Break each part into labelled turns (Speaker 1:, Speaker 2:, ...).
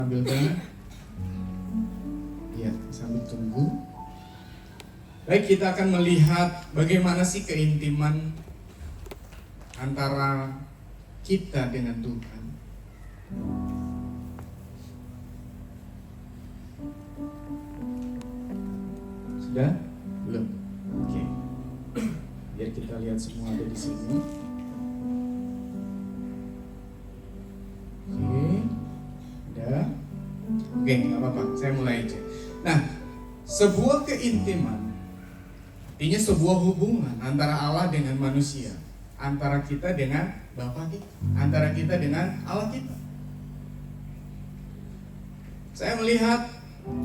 Speaker 1: Ambilkan. Ya, sambil tunggu. Baik, kita akan melihat bagaimana sih keintiman antara kita dengan Tuhan. Sudah? Belum? Oke. Biar kita lihat semua ada di sini. Oke. Udah? Oke, nggak apa-apa. Saya mulai aja. Nah, sebuah keintiman artinya sebuah hubungan antara Allah dengan manusia, antara kita dengan Bapa kita, antara kita dengan Allah kita. Saya melihat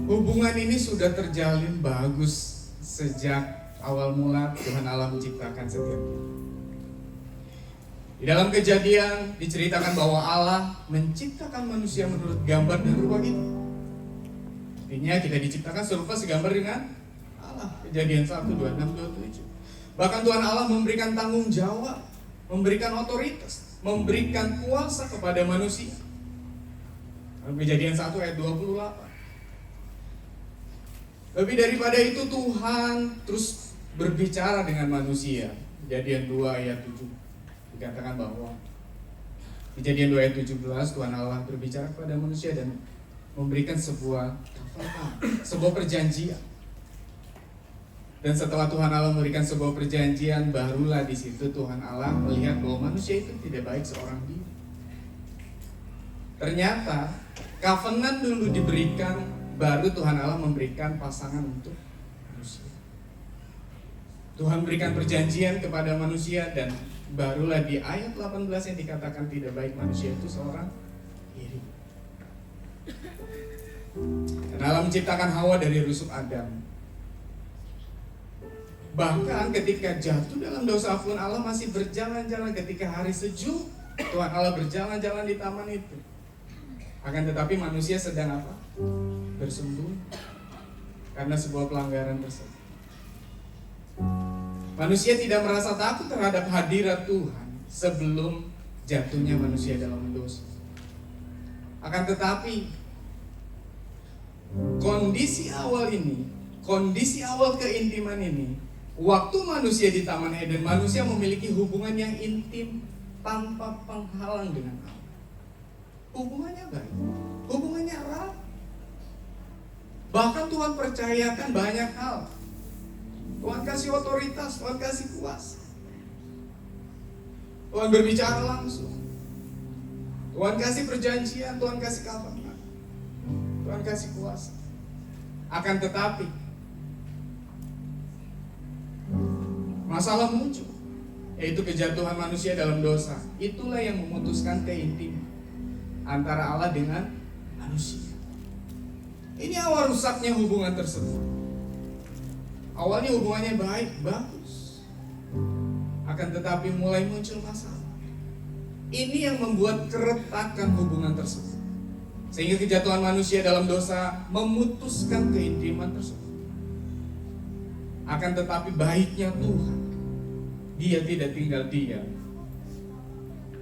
Speaker 1: hubungan ini sudah terjalin bagus sejak awal mula Tuhan Allah menciptakan setiap kita. Di dalam Kejadian diceritakan bahwa Allah menciptakan manusia menurut gambar dan rupa kita. Artinya kita diciptakan serupa segambar dengan Allah. Kejadian 1, 26, 27. Bahkan Tuhan Allah memberikan tanggung jawab, memberikan otoritas, memberikan kuasa kepada manusia. Kejadian 1 ayat 28. Lebih daripada itu Tuhan terus berbicara dengan manusia. Kejadian 2 ayat 7 dikatakan bahwa Kejadian 2 ayat 17 Tuhan Allah berbicara kepada manusia dan memberikan sebuah perjanjian. Dan setelah Tuhan Allah memberikan sebuah perjanjian, barulah di situ Tuhan Allah melihat bahwa manusia itu tidak baik seorang diri. Ternyata covenant dulu diberikan, baru Tuhan Allah memberikan pasangan untuk manusia. Tuhan berikan perjanjian kepada manusia dan barulah di ayat 18 yang dikatakan tidak baik manusia itu seorang diri. Dan Allah menciptakan Hawa dari rusuk Adam. Bahkan ketika jatuh dalam dosa pun Allah masih berjalan-jalan. Ketika hari sejuk, Tuhan Allah berjalan-jalan di taman itu. Akan tetapi manusia sedang apa? Bersembunyi karena sebuah pelanggaran tersebut. Manusia tidak merasa takut terhadap hadirat Tuhan sebelum jatuhnya manusia dalam dosa. Akan tetapi kondisi awal ini, kondisi awal keintiman ini, waktu manusia di Taman Eden, manusia memiliki hubungan yang intim tanpa penghalang dengan Allah. Hubungannya baik, hubungannya erat. Bahkan Tuhan percayakan banyak hal. Tuhan kasih otoritas, Tuhan kasih kuasa. Tuhan berbicara langsung. Tuhan kasih perjanjian, Tuhan kasih covenant. Tuhan kasih kuasa. Akan tetapi masalah muncul, yaitu kejatuhan manusia dalam dosa. Itulah yang memutuskan keintiman antara Allah dengan manusia. Ini awal rusaknya hubungan tersebut. Awalnya hubungannya baik, bagus. Akan tetapi mulai muncul masalah. Ini yang membuat keretakan hubungan tersebut. Sehingga kejatuhan manusia dalam dosa memutuskan keintiman tersebut. Akan tetapi baiknya Tuhan, Dia tidak tinggal diam.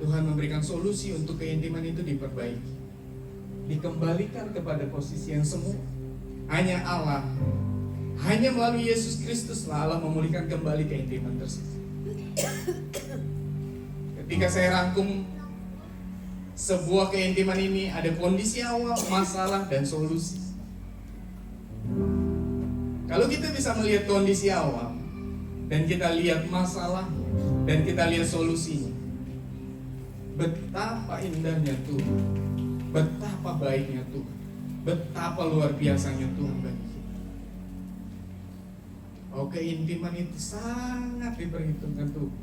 Speaker 1: Tuhan memberikan solusi untuk keintiman itu diperbaiki, dikembalikan kepada posisi yang semula. Hanya Allah, hanya melalui Yesus Kristus Allah memulihkan kembali keintiman tersebut. Ketika saya rangkum sebuah keintiman ini, ada kondisi awal, masalah, dan solusi. Kalau kita bisa melihat kondisi awal, dan kita lihat masalah, dan kita lihat solusinya, betapa indahnya Tuhan, betapa baiknya Tuhan, betapa luar biasanya Tuhan bagi kita. Keintiman itu sangat diperhitungkan Tuhan,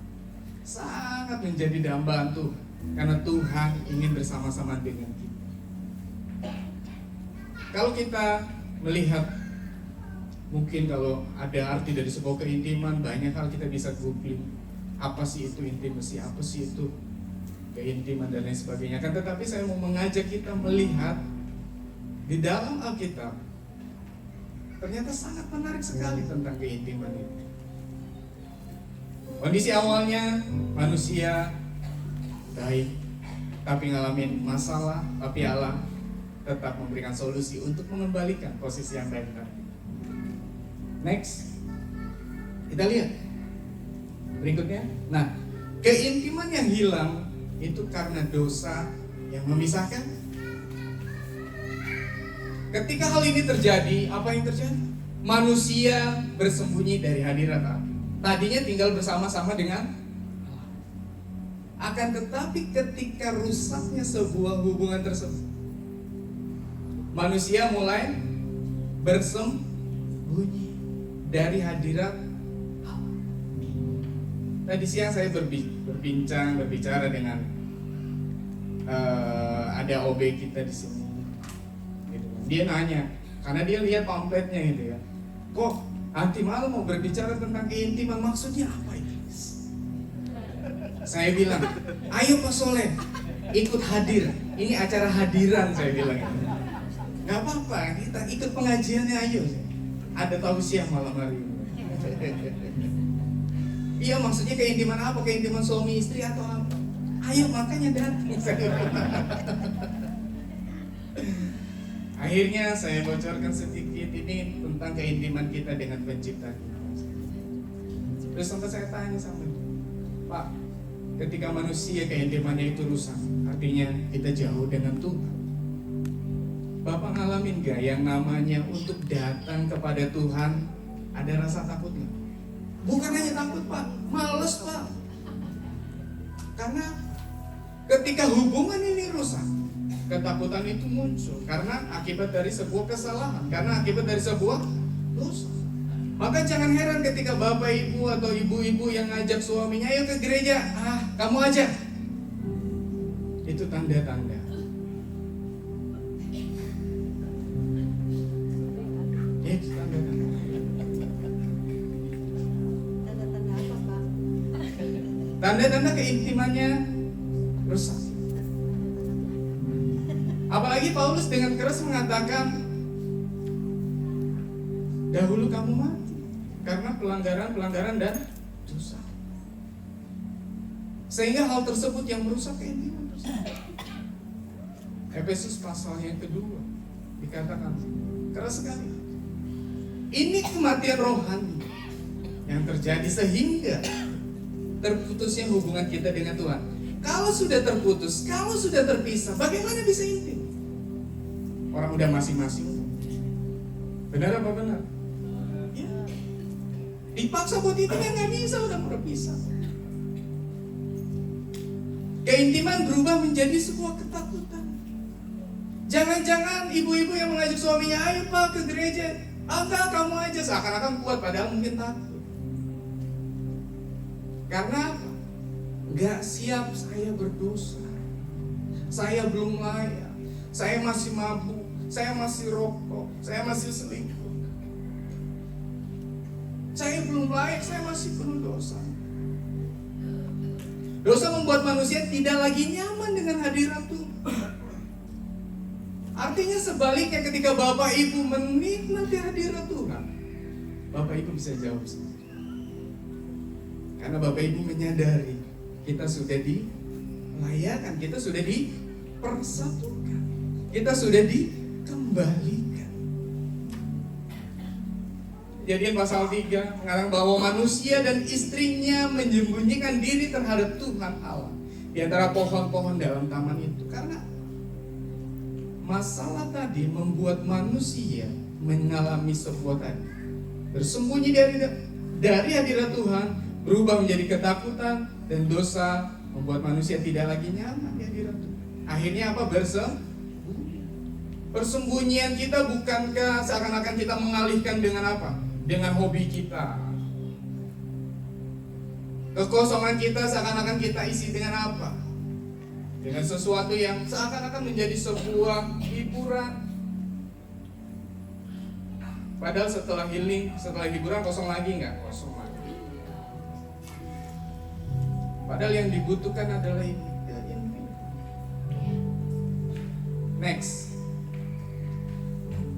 Speaker 1: sangat menjadi dambaan Tuhan, karena Tuhan ingin bersama-sama dengan kita. Kalau kita melihat, mungkin kalau ada arti dari sebuah keintiman, banyak hal kita bisa googling. Apa sih itu intimasi? Apa sih itu keintiman dan lain sebagainya. Kan tetapi saya mau mengajak kita melihat di dalam Alkitab, ternyata sangat menarik sekali tentang keintiman itu. Kondisi awalnya manusia baik, tapi ngalamin masalah, tapi Allah tetap memberikan solusi untuk mengembalikan posisi yang baik tadi. Next, kita lihat berikutnya. Nah, keintiman yang hilang itu karena dosa yang memisahkan. Ketika hal ini terjadi, apa yang terjadi? Manusia bersembunyi dari hadirat Allah. Tadinya tinggal bersama-sama dengan Allah. Akan tetapi ketika rusaknya sebuah hubungan tersebut, manusia mulai bersembunyi dari hadirat Allah. Tadi siang saya berbicara dengan ada OB kita di sini. Gitu. Dia nanya, karena dia lihat pamfletnya gitu ya. Kok nanti malam mau berbicara tentang keintiman, maksudnya apa itu? Saya bilang, ayo Pak Soleh, ikut hadir. Ini acara hadiran, saya bilang. Gak apa-apa, kita ikut pengajiannya, ayo. Ada tausiah malam hari ini. Iya, maksudnya keintiman apa? Keintiman suami istri atau apa? Ayo, makanya datang. Akhirnya saya bocorkan sedikit ini tentang keintiman kita dengan pencipta kita. Terus sampai saya tanya sama dia, Pak, ketika manusia keintimannya itu rusak, artinya kita jauh dengan Tuhan. Bapak ngalamin gak yang namanya untuk datang kepada Tuhan ada rasa takut gak? Bukan hanya takut Pak, males Pak. Karena ketika hubungan ini rusak, ketakutan itu muncul karena akibat dari sebuah kesalahan, karena akibat dari sebuah dosa. Maka jangan heran ketika bapak ibu atau ibu-ibu yang ngajak suaminya, ayo ke gereja, kamu aja. Itu tanda-tanda. Itu tanda-tanda.
Speaker 2: Tanda-tanda apa, Pak?
Speaker 1: Tanda-tanda keintimannya rusak. Apalagi Paulus dengan keras mengatakan, dahulu kamu mati karena pelanggaran dan dosa. Sehingga hal tersebut yang merusak keintiman tersebut. Efesus pasal yang kedua dikatakan keras sekali. Ini kematian rohani yang terjadi sehingga terputusnya hubungan kita dengan Tuhan. Kalau sudah terputus, kalau sudah terpisah, bagaimana bisa intim? Orang udah masing-masing. Benar apa benar? Ya. Dipaksa buat intim yang gak bisa, udah berpisah. Keintiman berubah menjadi sebuah ketakutan. Jangan-jangan ibu-ibu yang mengajak suaminya, ayo Pak ke gereja. Enggak, kamu aja. Seakan-akan kuat, padahal mungkin takut. Karena gak siap, saya berdosa, saya belum layak, saya masih mabuk, saya masih rokok, saya masih selingkuh, saya belum layak, saya masih penuh dosa. Dosa membuat manusia tidak lagi nyaman dengan hadirat Tuhan. Artinya sebaliknya, ketika bapak ibu menikmati hadirat Tuhan, bapak ibu bisa jauh sendiri. Karena bapak ibu menyadari kita sudah dilayakkan, kita sudah dipersatukan, kita sudah dikembalikan. Kejadian pasal 3 mengatakan bahwa manusia dan istrinya menyembunyikan diri terhadap Tuhan Allah di antara pohon-pohon dalam taman itu. Karena masalah tadi membuat manusia mengalami sebuah tadi bersembunyi dari hadirat Tuhan, berubah menjadi ketakutan, dan dosa membuat manusia tidak lagi nyaman di hadirat Tuhan. Akhirnya apa? Persembunyian kita bukankah seakan-akan kita mengalihkan dengan apa? Dengan hobi kita. Kekosongan kita seakan-akan kita isi dengan apa? Dengan sesuatu yang seakan-akan menjadi sebuah hiburan. Padahal setelah healing, setelah hiburan kosong lagi nggak? Kosong lagi. Padahal yang dibutuhkan adalah ini. Next.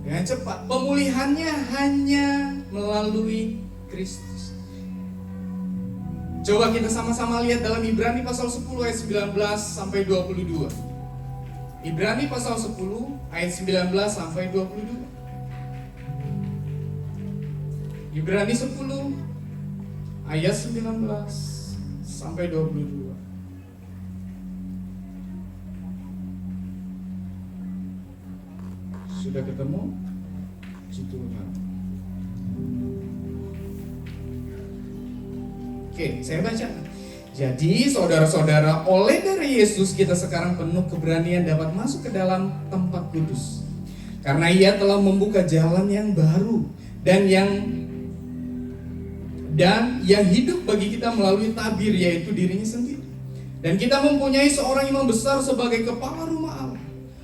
Speaker 1: Dengan cepat. Pemulihannya hanya melalui Kristus. Coba kita sama-sama lihat dalam Ibrani pasal 10 ayat 19 sampai 22. Ibrani pasal 10 ayat 19 sampai 22. Ibrani 10 ayat 19 sampai 22. Sudah ketemu? Puji Tuhan. Oke, saya baca. Jadi saudara-saudara, oleh dari Yesus kita sekarang penuh keberanian dapat masuk ke dalam tempat kudus. Karena Ia telah membuka jalan yang baru dan yang hidup bagi kita melalui tabir, yaitu dirinya sendiri. Dan kita mempunyai seorang imam besar sebagai kepala rumah Allah.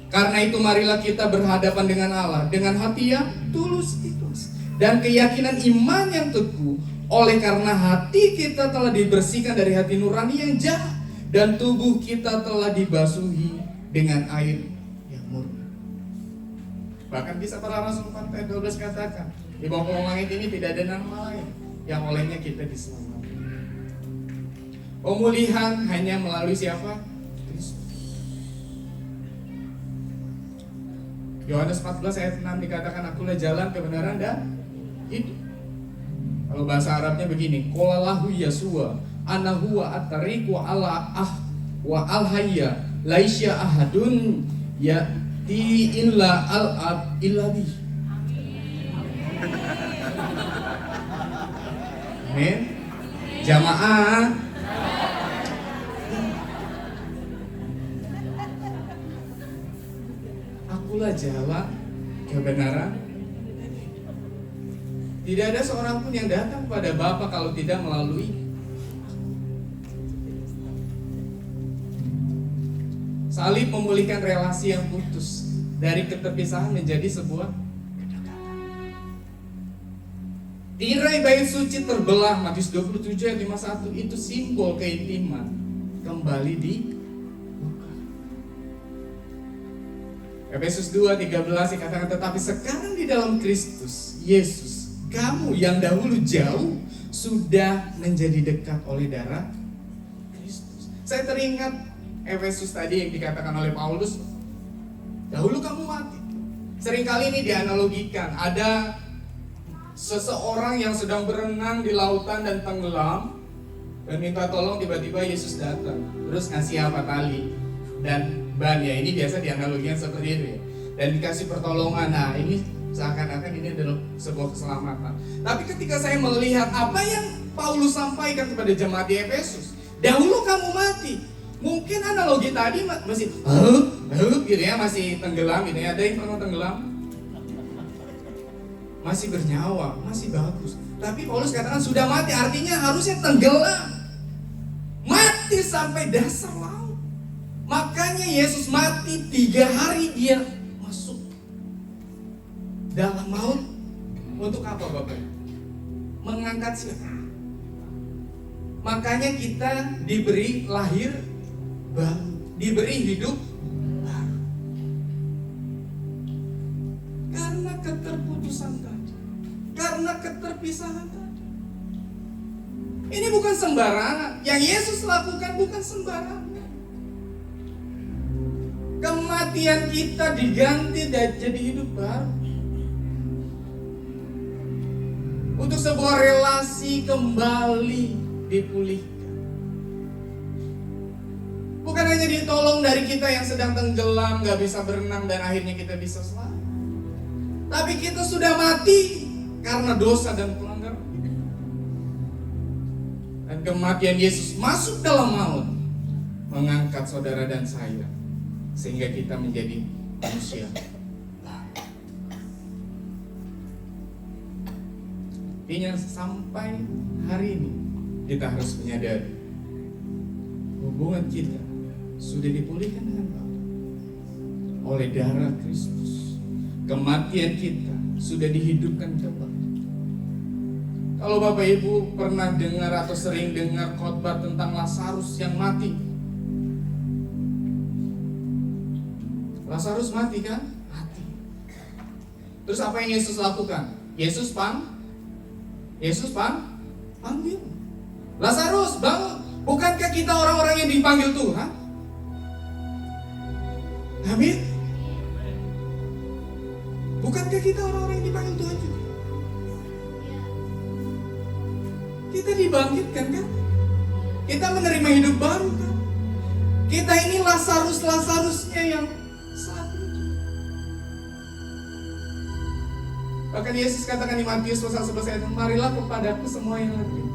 Speaker 1: Karena itu marilah kita berhadapan dengan Allah dengan hati yang tulus ikhlas dan keyakinan iman yang teguh. Oleh karena hati kita telah dibersihkan dari hati nurani yang jahat dan tubuh kita telah dibasuhi dengan air yang murni. Bahkan bisa para Rasul 4 ayat 12 katakan, di bawah kolong langit ini tidak ada nama lain yang olehnya kita diselamatkan. Pemulihan hanya melalui siapa? Kristus. Yohanes 14 ayat 6 dikatakan, akulah jalan, kebenaran dan hidup. Kalau bahasa Arabnya begini, qalalahu Yasua ana huwa at-tariq wa al-hayya laisya ahadun yati illa al-ab illabi. Amin. Jamaah. Akulah jalan, kebenaran. Tidak ada seorang pun yang datang kepada Bapa kalau tidak melalui salib. Memulihkan relasi yang putus dari keterpisahan menjadi sebuah kedekatan. Tirai bait suci terbelah, Matius 27 ayat 51, itu simbol keintiman kembali dibuka. Efesus 2:13 dikatakan, tetapi sekarang di dalam Kristus Yesus, kamu yang dahulu jauh sudah menjadi dekat oleh darah Kristus. Saya teringat Efesus tadi yang dikatakan oleh Paulus, dahulu kamu mati. Seringkali ini dianalogikan, ada seseorang yang sedang berenang di lautan dan tenggelam dan minta tolong, tiba-tiba Yesus datang, terus ngasih apa? Tali dan ban, ya ini biasa dianalogikan seperti itu ya. Dan dikasih pertolongan. Nah ini seakan-akan ini adalah sebuah keselamatan. Tapi ketika saya melihat apa yang Paulus sampaikan kepada jemaat di Efesus, dahulu kamu mati. Mungkin analogi tadi masih gitu ya, masih tenggelam gitu ya. Ada yang pernah tenggelam? Masih bernyawa, masih bagus. Tapi Paulus katakan sudah mati, artinya harusnya tenggelam. Mati sampai dasar laut. Makanya Yesus mati 3 hari dia masuk dalam maut. Untuk apa Bapak? Mengangkat siapa? Makanya kita diberi lahir baru, diberi hidup baru. Karena keterputusan tadi, karena keterpisahan tadi. Ini bukan sembarangan. Yang Yesus lakukan bukan sembarangan. Kematian kita diganti dan jadi hidup baru. Untuk sebuah relasi kembali dipulihkan. Bukan hanya ditolong dari kita yang sedang tenggelam, gak bisa berenang dan akhirnya kita bisa selamat. Tapi kita sudah mati karena dosa dan pelanggaran. Dan kematian Yesus masuk dalam maut, mengangkat saudara dan saya, sehingga kita menjadi manusia. Artinya sampai hari ini kita harus menyadari hubungan kita sudah dipulihkan dengan Bapa oleh darah Kristus. Kematian kita sudah dihidupkan kembali. Kalau Bapak Ibu pernah dengar atau sering dengar khotbah tentang Lazarus yang mati. Lazarus mati kan? Mati. Terus apa yang Yesus lakukan? Yesus panggil. Lazarus, bangun. Bukankah kita orang-orang yang dipanggil Tuhan? Amin. Bukankah kita orang-orang yang dipanggil Tuhan juga? Kita dibangkitkan kan? Kita menerima hidup baru kan? Kita ini Lazarus-Lazarusnya yang saat itu. Bahkan Yesus katakan di Matius pasal 11 ayat 6, marilah kepadaku semua yang letih.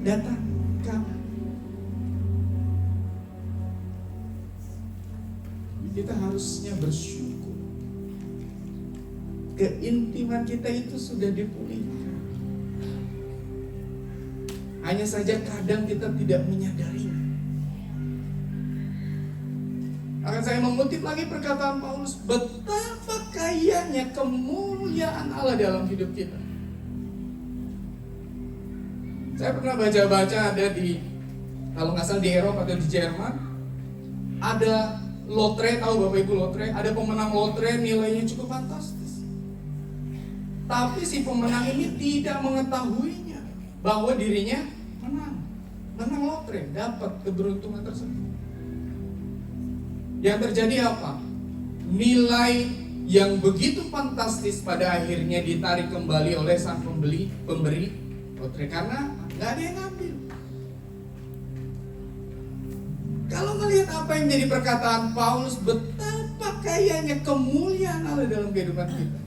Speaker 1: Datang kamu. Kita harusnya bersyukur. Keintiman kita itu sudah dipulihkan. Hanya saja kadang kita tidak menyadarinya. Akan saya mengutip lagi perkataan Paulus, betapa kayanya kemuliaan Allah dalam hidup kita. Saya pernah baca-baca ada di, kalau nggak salah di Eropa atau di Jerman, ada lotre, tahu Bapak Ibu lotre? Ada pemenang lotre nilainya cukup fantastis. Tapi si pemenang ini tidak mengetahuinya bahwa dirinya menang lotre, dapat keberuntungan tersebut. Yang terjadi apa? Nilai yang begitu fantastis pada akhirnya ditarik kembali oleh sang pemberi lotre karena nggak ada yang ngambil. Kalau melihat apa yang menjadi perkataan Paulus, betapa kayanya kemuliaan Allah dalam kehidupan kita.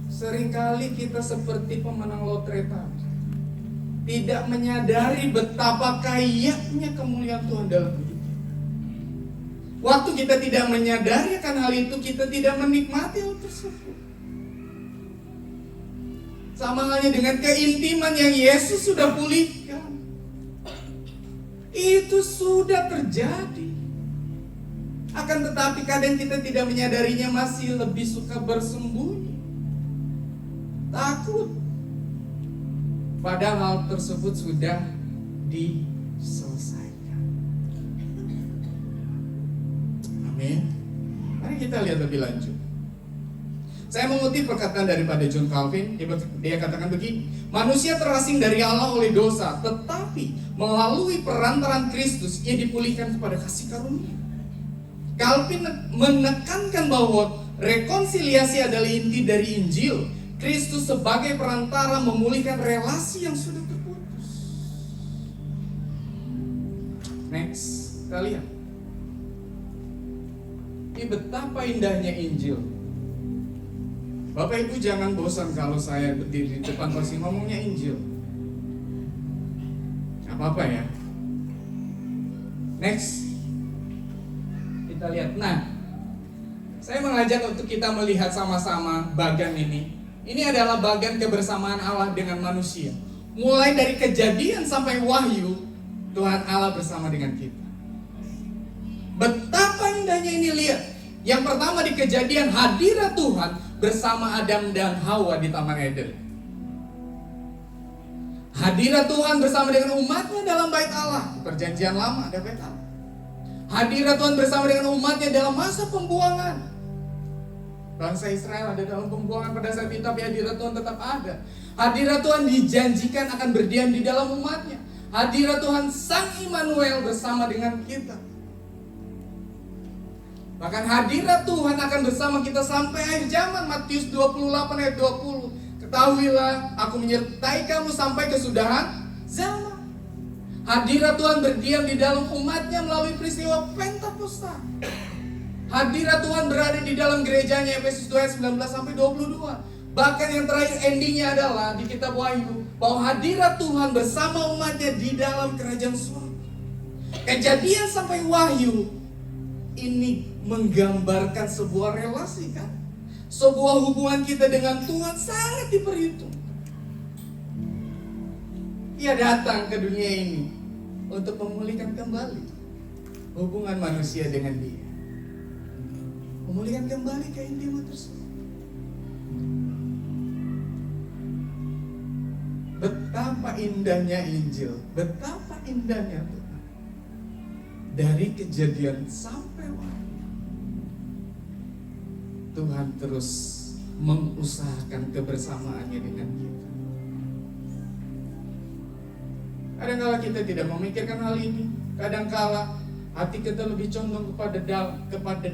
Speaker 1: Seringkali kita seperti pemenang lotre tadi, tidak menyadari betapa kayanya kemuliaan Tuhan dalam hidup kita. Waktu kita tidak menyadari akan hal itu, kita tidak menikmati hal tersebut. Sama halnya dengan keintiman yang Yesus sudah pulihkan. Itu sudah terjadi. Akan tetapi kadang kita tidak menyadarinya, masih lebih suka bersembunyi, takut. Padahal hal tersebut sudah diselesaikan. Amin. Mari kita lihat lebih lanjut. Saya mengutip perkataan daripada John Calvin. Dia katakan begini, manusia terasing dari Allah oleh dosa, tetapi melalui perantaran Kristus ia dipulihkan kepada kasih karunia. Calvin menekankan bahwa rekonsiliasi adalah inti dari Injil. Kristus sebagai perantara memulihkan relasi yang sudah terputus. Next, kita lihat. Ini betapa indahnya Injil. Bapak Ibu jangan bosan kalau saya berdiri di depan pasti ngomongnya Injil. Gak apa-apa ya. Next, kita lihat. Nah, saya mengajak untuk kita melihat sama-sama bagan ini. Ini adalah bagan kebersamaan Allah dengan manusia. Mulai dari Kejadian sampai Wahyu, Tuhan Allah bersama dengan kita. Betapa indahnya ini, lihat. Yang pertama di Kejadian, hadirat Tuhan bersama Adam dan Hawa di Taman Eden. Hadirat Tuhan bersama dengan umatnya dalam bait Allah. Perjanjian lama ada bait Allah. Hadirat Tuhan bersama dengan umatnya dalam masa pembuangan. Bangsa Israel ada dalam pembuangan pada saat itu, tapi hadirat Tuhan tetap ada. Hadirat Tuhan dijanjikan akan berdiam di dalam umatnya. Hadirat Tuhan Sang Immanuel bersama dengan kita. Bahkan hadirat Tuhan akan bersama kita sampai akhir zaman. Matius 28 ayat 20. Ketahuilah, aku menyertai kamu sampai kesudahan zaman. Hadirat Tuhan berdiam di dalam umatnya melalui peristiwa Pentakosta. Hadirat Tuhan berada di dalam gerejanya, Efesus 2 ayat 19 sampai 22. Bahkan yang terakhir endingnya adalah di kitab Wahyu, bahwa hadirat Tuhan bersama umatnya di dalam kerajaan surga. Kejadian sampai Wahyu ini menggambarkan sebuah relasi kan? Sebuah hubungan kita dengan Tuhan sangat diperhitung. Ia datang ke dunia ini untuk memulihkan kembali hubungan manusia dengan Dia. Memulihkan kembali keintiman tersebut. Betapa indahnya Injil, betapa indahnya Tuhan. Dari Kejadian sampai Wahyu, Tuhan terus mengusahakan kebersamaannya dengan kita. Kadangkala kita tidak memikirkan hal ini. Kadangkala hati kita lebih condong kepada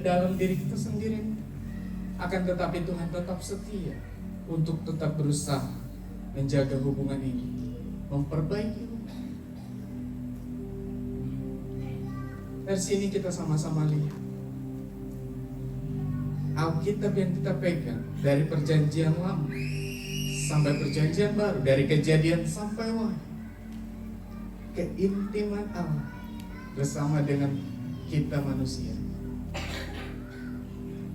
Speaker 1: dalam diri kita sendiri. Akan tetapi Tuhan tetap setia untuk tetap berusaha menjaga hubungan ini, memperbaiki hubungan. Dari sini kita sama-sama lihat Alkitab yang kita pegang dari perjanjian lama sampai perjanjian baru, dari Kejadian sampai Wahyu, keintiman Allah bersama dengan kita manusia.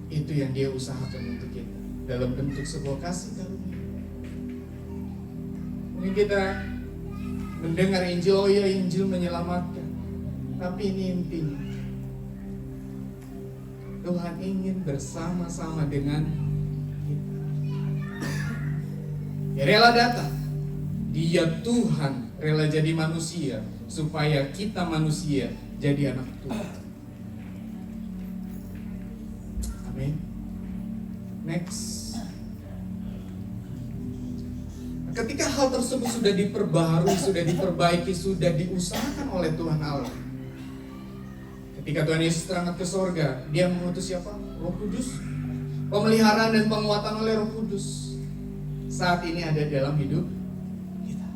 Speaker 1: Itu yang Dia usahakan untuk kita dalam bentuk sebuah kasih karunia. Mungkin kita mendengar Injil, oh ya Injil menyelamatkan, tapi ini intinya Tuhan ingin bersama-sama dengan kita. Ya rela datang, Dia Tuhan rela jadi manusia supaya kita manusia jadi anak Tuhan. Amin. Next. Ketika hal tersebut sudah diperbaharui, sudah diperbaiki, sudah diusahakan oleh Tuhan Allah. Ketika Tuhan Yesus terangkat ke sorga, Dia mengutus siapa? Roh Kudus. Pemeliharaan dan penguatan oleh Roh Kudus saat ini ada dalam hidup kita.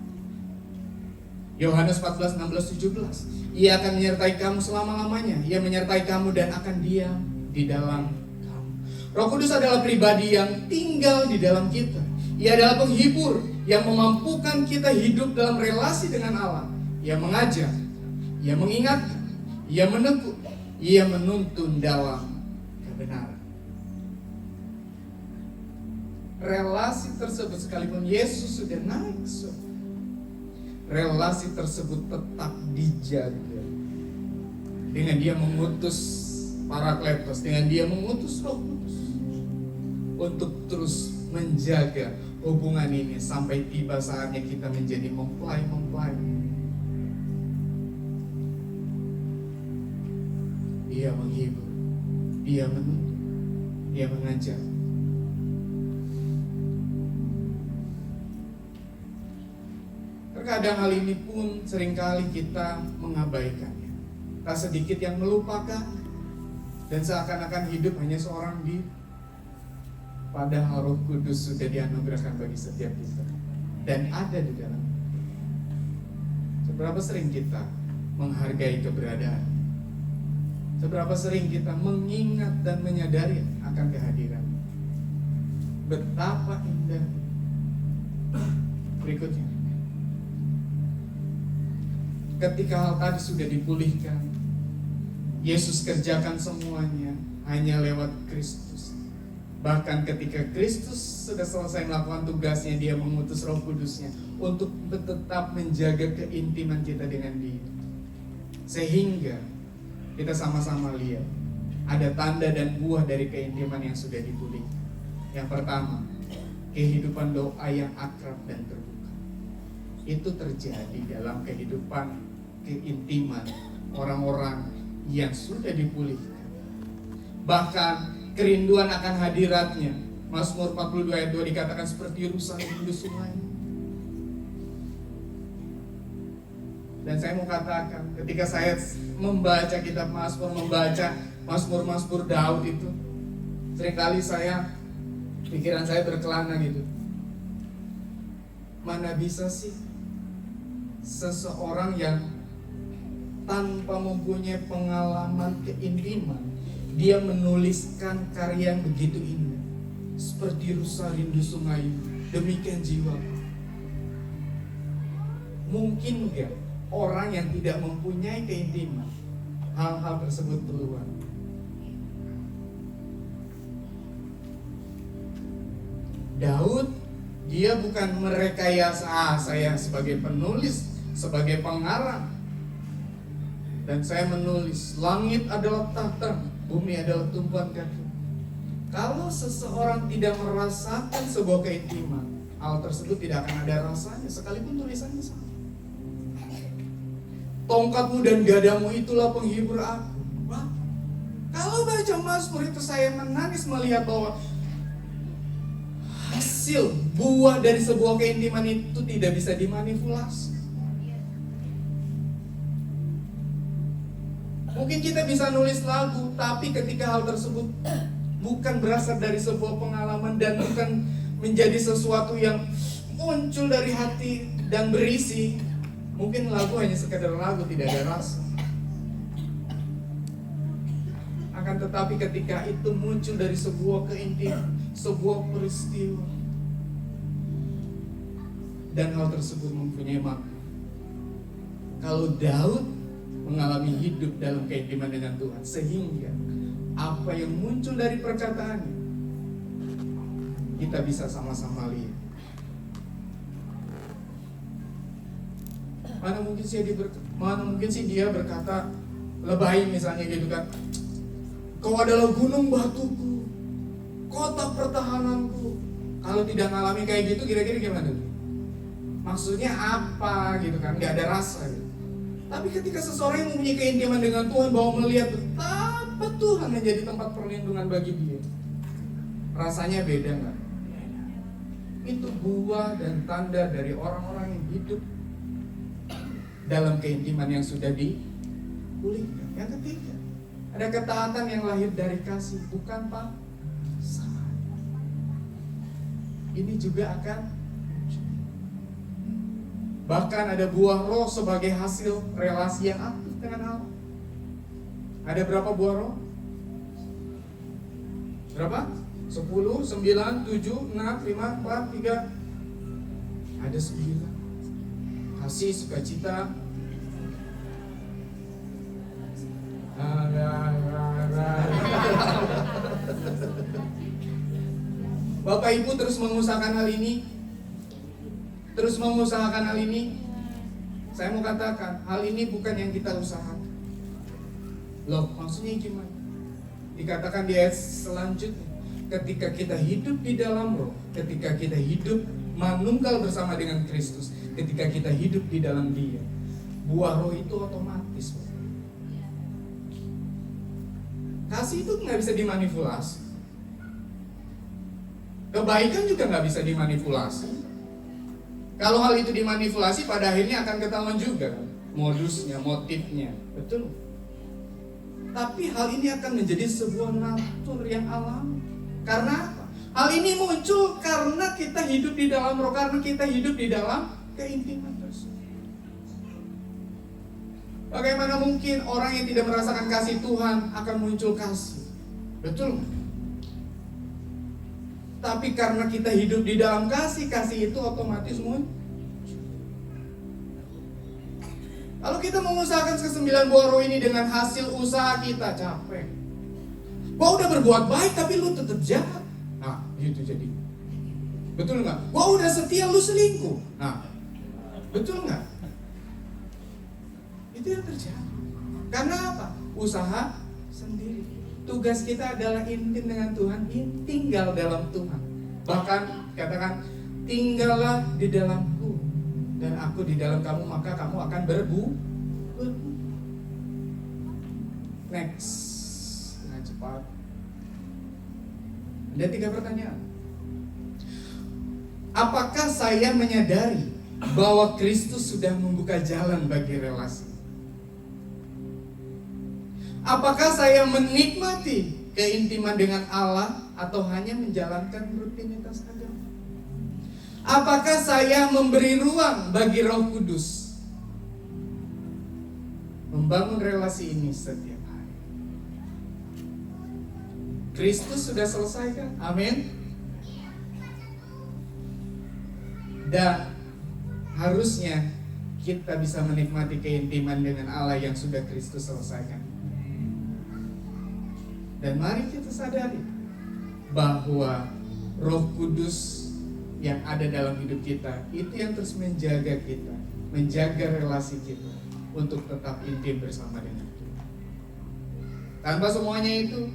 Speaker 1: Yohanes 14, 16, 17. Ia akan menyertai kamu selama-lamanya. Ia menyertai kamu dan akan diam di dalam kamu. Roh Kudus adalah pribadi yang tinggal di dalam kita. Ia adalah penghibur yang memampukan kita hidup dalam relasi dengan Allah. Ia mengajar, Ia mengingatkan, Ia menegur, Ia menuntun dalam kebenaran. Relasi tersebut sekalipun Yesus sudah naik ke surga, relasi tersebut tetap dijaga dengan Dia mengutus Parakletos, dengan Dia mengutus Roh Kudus untuk terus menjaga hubungan ini sampai tiba saatnya kita menjadi mempelai-mempelai. Dia menghibur, Dia menuntun, Dia mengajar. Terkadang hal ini pun seringkali kita mengabaikannya. Tak sedikit yang melupakan dan seakan-akan hidup hanya seorang diri. Padahal Roh Kudus sudah dianugerahkan bagi setiap kita dan ada di dalam. Seberapa sering kita menghargai keberadaan? Seberapa sering kita mengingat dan menyadari akan kehadiran? Betapa indah. Berikutnya, ketika hal tadi sudah dipulihkan, Yesus kerjakan semuanya hanya lewat Kristus. Bahkan ketika Kristus sudah selesai melakukan tugasnya, Dia mengutus Roh Kudusnya untuk tetap menjaga keintiman kita dengan Dia. Sehingga kita sama-sama lihat ada tanda dan buah dari keintiman yang sudah dipulihkan. Yang pertama, kehidupan doa yang akrab dan terbuka. Itu terjadi dalam kehidupan keintiman orang-orang yang sudah dipulihkan. Bahkan kerinduan akan hadiratnya. Mazmur 42 ayat 2 dikatakan seperti rusa rindu sungai. Dan saya mau katakan, ketika saya membaca kitab Mazmur, membaca Mazmur Daud itu, seringkali pikiran saya berkelana gitu. Mana bisa sih seseorang yang tanpa mempunyai pengalaman keintiman, dia menuliskan karya yang begitu indah, seperti rusa rindu sungai, demikian jiwa. Mungkin enggak orang yang tidak mempunyai keintiman hal-hal tersebut keluar? Daud, dia bukan merekayasa, saya sebagai penulis, sebagai pengarang, dan saya menulis, langit adalah tahta, bumi adalah tumpuan kaki. Kalau seseorang tidak merasakan sebuah keintiman, hal tersebut tidak akan ada rasanya, sekalipun tulisannya sama. Tongkatmu dan gadamu itulah penghibur aku. Wah, kalau baca Mazmur itu saya menangis melihat bahwa hasil buah dari sebuah keintiman itu tidak bisa dimanipulasi. Mungkin kita bisa nulis lagu, tapi ketika hal tersebut bukan berasal dari sebuah pengalaman dan bukan menjadi sesuatu yang muncul dari hati dan berisi, mungkin lagu hanya sekedar lagu, tidak ada rasa. Akan tetapi ketika itu muncul dari sebuah keintiman, sebuah peristiwa, dan hal tersebut mempunyai makna. Kalau Daud mengalami hidup dalam keintiman dengan Tuhan, sehingga apa yang muncul dari perkataannya kita bisa sama-sama lihat. Mana mungkin sih dia berkata lebay misalnya gitu kan, kau adalah gunung batuku, kota pertahananku. Kalau tidak mengalami kayak gitu, kira-kira gimana? Maksudnya apa gitu kan? Gak ada rasa gitu. Tapi ketika seseorang yang mempunyai keintiman dengan Tuhan, bahwa melihat betapa Tuhan menjadi tempat perlindungan bagi dia, rasanya beda nggak? Itu buah dan tanda dari orang-orang yang hidup dalam keintiman yang sudah dipulihkan. Yang ketiga, ada ketaatan yang lahir dari kasih, bukan paksaan. Ini juga akan bahkan ada buah roh sebagai hasil relasi yang aktif dengan Allah. Ada berapa buah roh? Berapa? 10, 9, 7, 6, 5, 4, 3. Ada 9. Kasih, sukacita. Bapak Ibu terus mengusahakan hal ini. Saya mau katakan, hal ini bukan yang kita usahakan. Loh, maksudnya gimana? Dikatakan di ayat selanjutnya, ketika kita hidup di dalam roh, ketika kita hidup manunggal bersama dengan Kristus, ketika kita hidup di dalam Dia, buah roh itu otomatis. Kasih itu nggak bisa dimanipulasi. Kebaikan juga nggak bisa dimanipulasi. Kalau hal itu dimanipulasi, pada akhirnya akan ketahuan juga modusnya, motifnya, betul. Tapi hal ini akan menjadi sebuah natur yang alami. Karena apa? Hal ini muncul karena kita hidup di dalam roh, karena kita hidup di dalam keintiman tersebut. Bagaimana mungkin orang yang tidak merasakan kasih Tuhan akan muncul kasih? Betul. Tapi karena kita hidup di dalam kasih itu otomatis muncul. Kalau kita mengusahakan ke-9 buah roh ini dengan hasil usaha kita, capek. Gua udah berbuat baik tapi lu tetap jahat. Nah, gitu jadi. Betul nggak? Gua udah setia, lu selingkuh. Nah, betul nggak? Itu yang terjadi. Karena apa? Usaha sendiri. Tugas kita adalah intim dengan Tuhan, tinggal dalam Tuhan. Bahkan katakan, tinggallah di dalamku dan aku di dalam kamu, maka kamu akan berbuah. Next, dengan cepat. Ada 3 pertanyaan. Apakah saya menyadari bahwa Kristus sudah membuka jalan bagi relasi? Apakah saya menikmati keintiman dengan Allah atau hanya menjalankan rutinitas agama? Apakah saya memberi ruang bagi Roh Kudus membangun relasi ini setiap hari? Kristus sudah selesaikan, amin. Dan harusnya kita bisa menikmati keintiman dengan Allah yang sudah Kristus selesaikan. Dan mari kita sadari bahwa Roh Kudus yang ada dalam hidup kita itu yang terus menjaga kita, menjaga relasi kita untuk tetap intim bersama dengan Tuhan. Tanpa semuanya itu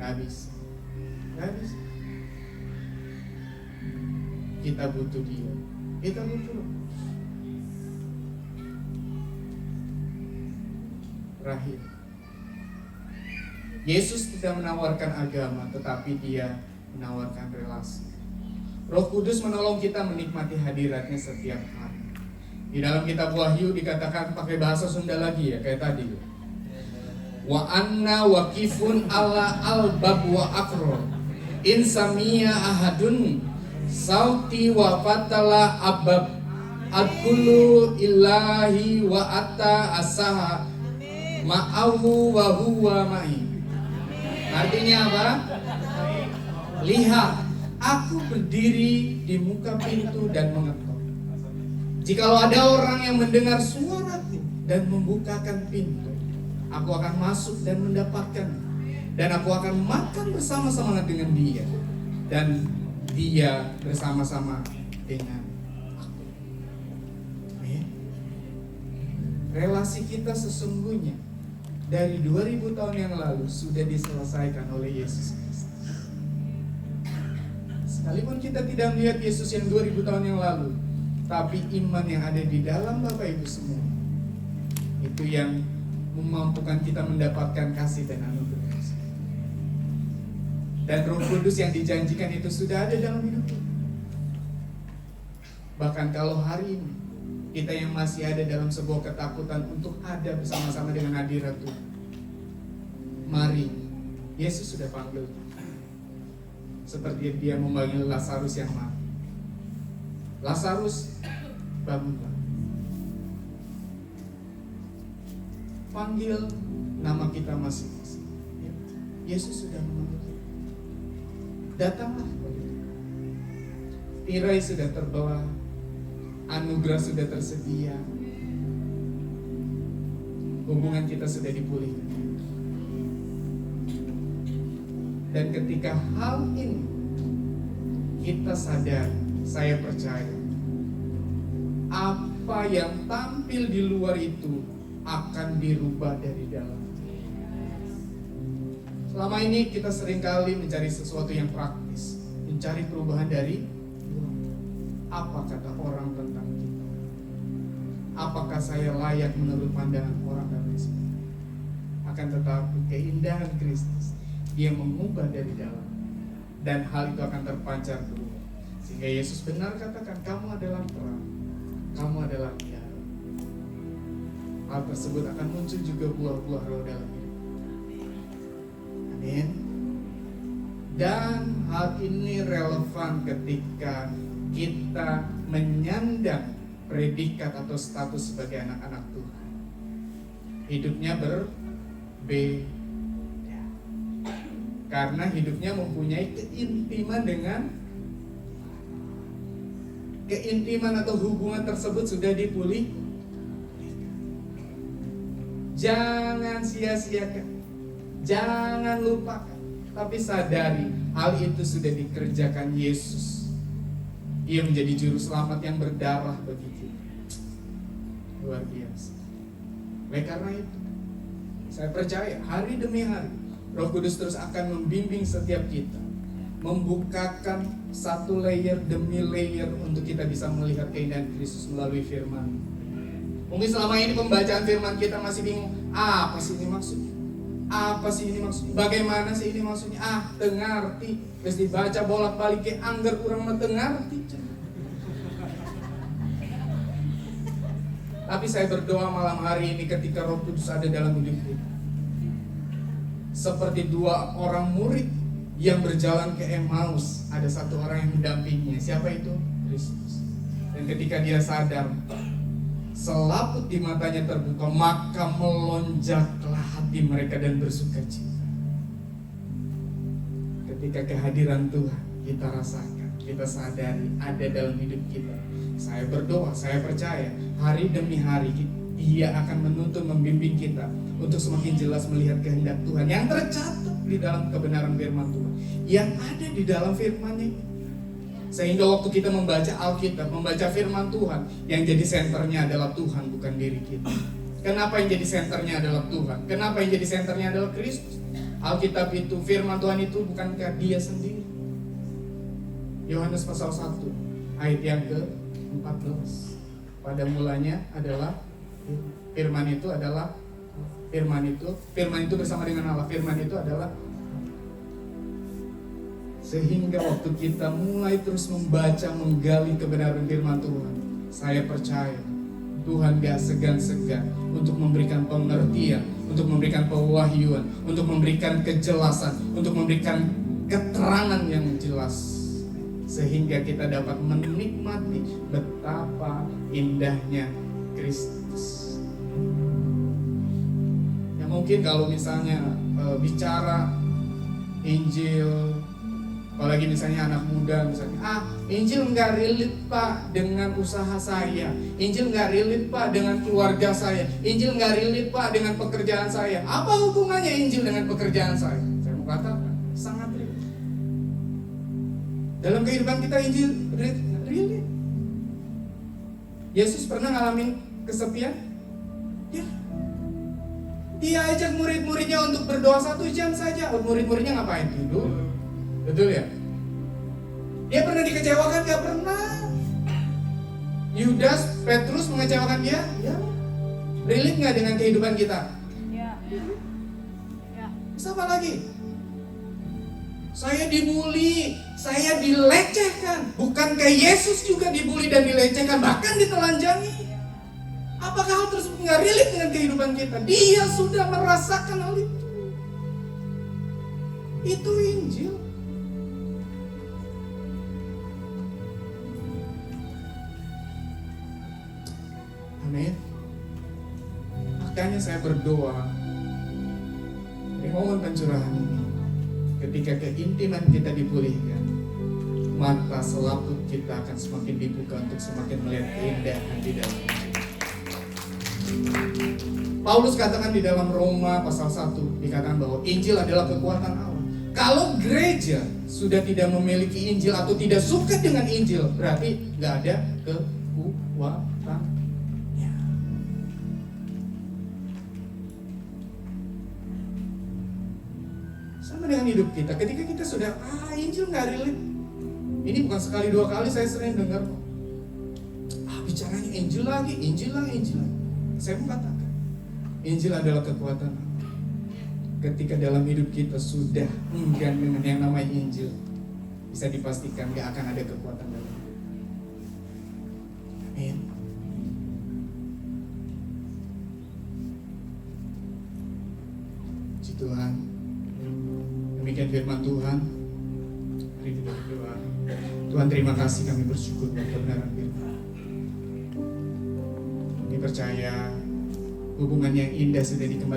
Speaker 1: nggak bisa. Kita butuh Dia. Kita butuh. Terakhir, Yesus tidak menawarkan agama, tetapi Dia menawarkan relasi. Roh Kudus menolong kita menikmati hadiratnya setiap hari. Di dalam kitab Wahyu dikatakan pakai bahasa Sunda lagi ya, kayak tadi. wa anna waqifun ala albab wa akro in samiya ahadun sauti wa fatala abab adkulu ilahi wa atta asaha ma'ahu wa huwa ma'i. Artinya apa? Lihat, aku berdiri di muka pintu dan mengetok. Jikalau ada orang yang mendengar suaraku dan membukakan pintu, aku akan masuk dan mendapatkan, dan aku akan makan bersama-sama dengan dia, dan dia bersama-sama dengan aku. Amin. Relasi kita sesungguhnya dari 2000 tahun yang lalu sudah diselesaikan oleh Yesus Kristus. Sekalipun kita tidak melihat Yesus yang 2000 tahun yang lalu, tapi iman yang ada di dalam Bapak Ibu semua, itu yang memampukan kita mendapatkan kasih dan anugerah. Dan Roh Kudus yang dijanjikan itu sudah ada dalam hidup kita. Bahkan kalau hari ini kita yang masih ada dalam sebuah ketakutan untuk ada bersama-sama dengan hadirat Tuhan, mari, Yesus sudah panggil kita. Seperti dia memanggil Lazarus yang mati. Lazarus, bangunlah. Panggil nama kita masing-masing. Yesus sudah memanggil kita. Datanglah kepada Dia. Tirai sudah terbelah, anugerah sudah tersedia, hubungan kita sudah dipulihkan. Dan ketika hal ini kita sadar, saya percaya apa yang tampil di luar itu akan dirubah dari dalam. Selama ini kita seringkali mencari sesuatu yang praktis, mencari perubahan dari luar. Apa kata orang tentang kita? Apakah saya layak menurut pandangan orang dan lain sebagainya? Akan tetapi keindahan Kristus, Dia mengubah dari dalam, dan hal itu akan terpancar keluar. Sehingga Yesus benar katakan, kamu adalah terang, kamu adalah tiara. Hal tersebut akan muncul juga buah-buah roh dalam hidup. Amin. Dan hal ini relevan ketika kita menyandang predikat atau status sebagai anak-anak Tuhan. Hidupnya berbeda. Karena hidupnya mempunyai keintiman atau hubungan tersebut sudah dipulih. Jangan sia-siakan, jangan lupakan, tapi sadari hal itu sudah dikerjakan Yesus. Dia menjadi juru selamat yang berdarah bagi kita. Luar biasa. Oleh karena itu, saya percaya hari demi hari Roh Kudus terus akan membimbing setiap kita, membukakan satu layer demi layer untuk kita bisa melihat keindahan Kristus melalui firman. Mungkin selama ini pembacaan firman kita masih bingung, apa sih ini maksudnya? Apa sih ini maksudnya? Bagaimana sih ini maksudnya? Tengarti. Terus dibaca bolak-balik ke anggar kurang mendengarti. Tapi saya berdoa malam hari ini ketika Roh Kudus ada dalam hidup kita, seperti dua orang murid yang berjalan ke Emmaus, ada satu orang yang mendampinginya. Siapa itu? Kristus. Dan ketika dia sadar, selaput di matanya terbuka, maka melonjaklah hati mereka dan bersukacita. Ketika kehadiran Tuhan kita rasakan, kita sadari ada dalam hidup kita. Saya berdoa, saya percaya hari demi hari Dia akan menuntun, membimbing kita untuk semakin jelas melihat kehendak Tuhan yang tercatat di dalam kebenaran firman Tuhan, yang ada di dalam firman-Nya. Sehingga waktu kita membaca Alkitab, membaca firman Tuhan, yang jadi senternya adalah Tuhan, bukan diri kita. Kenapa yang jadi senternya adalah Tuhan? Kenapa yang jadi senternya adalah Kristus? Alkitab itu, firman Tuhan itu bukankah Dia sendiri? Yohanes pasal 1 ayat yang ke-14. Pada mulanya adalah firman itu bersama dengan Allah. Firman itu adalah, sehingga waktu kita mulai terus membaca, menggali kebenaran firman Tuhan, saya percaya Tuhan gak segan-segan untuk memberikan pengertian, untuk memberikan pewahyuan, untuk memberikan kejelasan, untuk memberikan keterangan yang jelas, sehingga kita dapat menikmati betapa indahnya Kristus. Ya mungkin kalau misalnya bicara Injil, apalagi misalnya anak muda misalnya, Injil nggak relate Pak dengan usaha saya, Injil nggak relate Pak dengan keluarga saya, Injil nggak relate Pak dengan pekerjaan saya. Apa hubungannya Injil dengan pekerjaan saya? Saya mau katakan sangat relate. Dalam kehidupan kita Injil relate. Yesus pernah ngalamin kesepian? Ya. Dia ajak murid-muridnya untuk berdoa 1 jam saja. Murid-muridnya ngapain? Tidur. Betul ya? Dia pernah dikecewakan? Gak pernah. Yudas, Petrus mengecewakan dia? Ya. Relate gak dengan kehidupan kita?
Speaker 2: Ya.
Speaker 1: Terus apa lagi? Saya dibully, saya dilecehkan. Bukankah Yesus juga dibully dan dilecehkan, bahkan ditelanjangi? Apakah hal tersebut gak relate dengan kehidupan kita? Dia sudah merasakan hal itu. Itu Injil. Amin. Makanya saya berdoa di momen pencurahan ini, ketika keintiman kita dipulihkan, mata selaput kita akan semakin dibuka untuk semakin melihat keindahan di dalam Injil. Paulus katakan di dalam Roma pasal 1, dikatakan bahwa Injil adalah kekuatan Allah. Kalau gereja sudah tidak memiliki Injil atau tidak suka dengan Injil, berarti gak ada kekuatannya. Sama dengan hidup kita, ketika kita sudah Injil gak relate. Ini bukan sekali 2 kali saya sering dengar, bicaranya Injil lagi. Saya mengatakan Injil adalah kekuatan Allah. Ketika dalam hidup kita sudah enggan dengan yang namanya Injil, bisa dipastikan gak akan ada kekuatan dalam hidup. Amin. Puji Tuhan. Demikian firman Tuhan. Mari kita berdoa. Tuhan, terima kasih, kami bersyukur buat kebenaran firman. Kami percaya hubungan yang indah sudah dikembalikan